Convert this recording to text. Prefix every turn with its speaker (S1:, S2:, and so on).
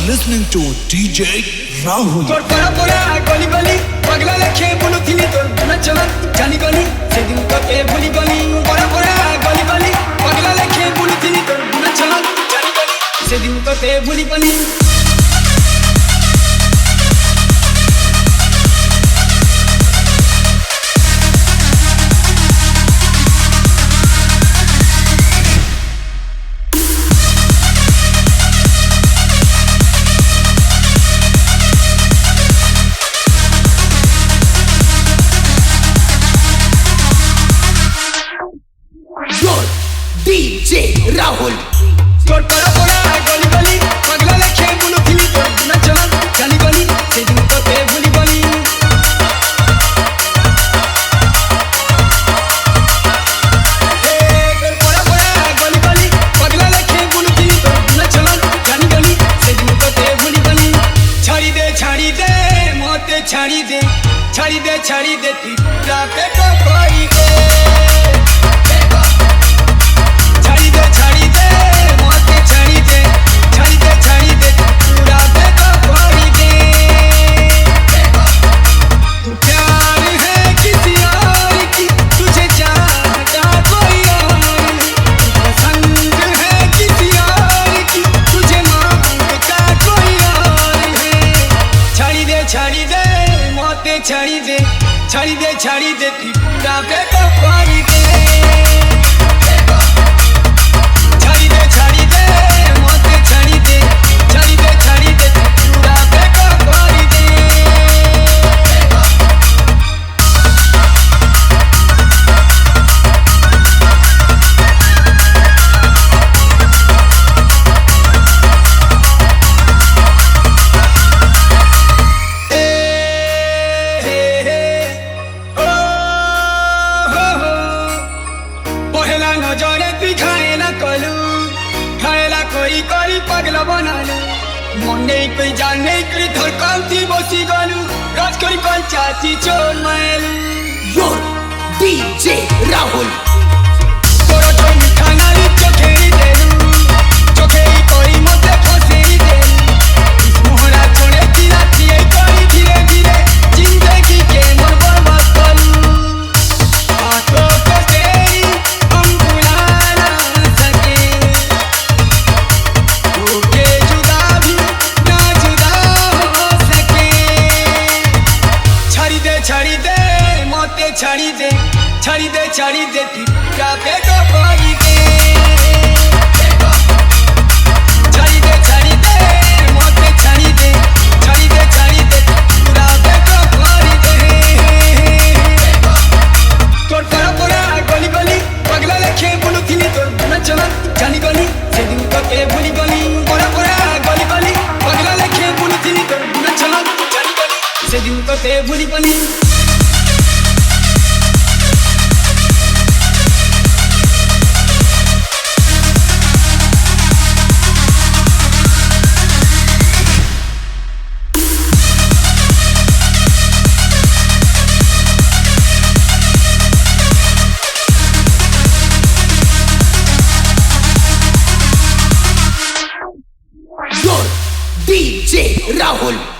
S1: listening to DJ Rahul.
S2: তোর পড়া পড়া গলি গলি পাগলা লেখে বলুথিলি তোর নাচলা জানি গলি সেদিন তোকে ভুলি গলি পড়া পড়া গলি গলি পাগলা লেখে বলুথিলি তোর নাচলা জানি গলি সেদিন তোকে ভুলি গলি
S1: DJ Rahul.
S2: তোর পড়া পড়া গলি গলি পাগলা লেখে বলুথিলি তোর নাচলা জানি গলি সেদিন তোকে ভুলি গলি তোর পড়া পড়া গলি গলি পাগলা লেখে বলুথিলি তোর নাচলা জানি গলি সেদিন তোকে ভুলি গলি ছাড়ি দে মতে ছাড়ি দে তুই পুরা পেট করি দে छाड़ी दे तू पूरा बेको पारी दे छाड़ी दे मोते छाड़ी दे तू पूरा बेको पारी दे नजरे तुई खाएला कोई करी पगला बनालू मने कोई जाने कोई धड़कन थी बसी गलू राज कोई कौन चाची चोर मायलू
S1: Your DJ Rahul.
S2: तोरा तो मिठा नारी चोखेरी देलू चोखेरी कोई मते फसेरी देलू मोहरा छोड़े तिरा थिए कोई धीरे धीरे जिंदगी के मोर बर्बाद कलू आतो को तेरी हम भुला ना सके ओके जुदा भी ना जुदा हो सके छाड़ी दे मोते छाड़ी दे तू पूरा बेको पारी दे छाड़ी दे मोते छाड़ी दे तू पूरा बेको पारी दे তোর পড়া পড়া গলি গলি পাগলা লেখে বলুথিলি তোর নাচলা জানি গলি সেদিন তোকে ভুলি গলি পড়া পড়া গলি গলি পাগলা লেখে বলুথিলি তোর নাচলা জানি গলি সেদিন তোকে ভুলি গলি
S1: Your DJ Rahul.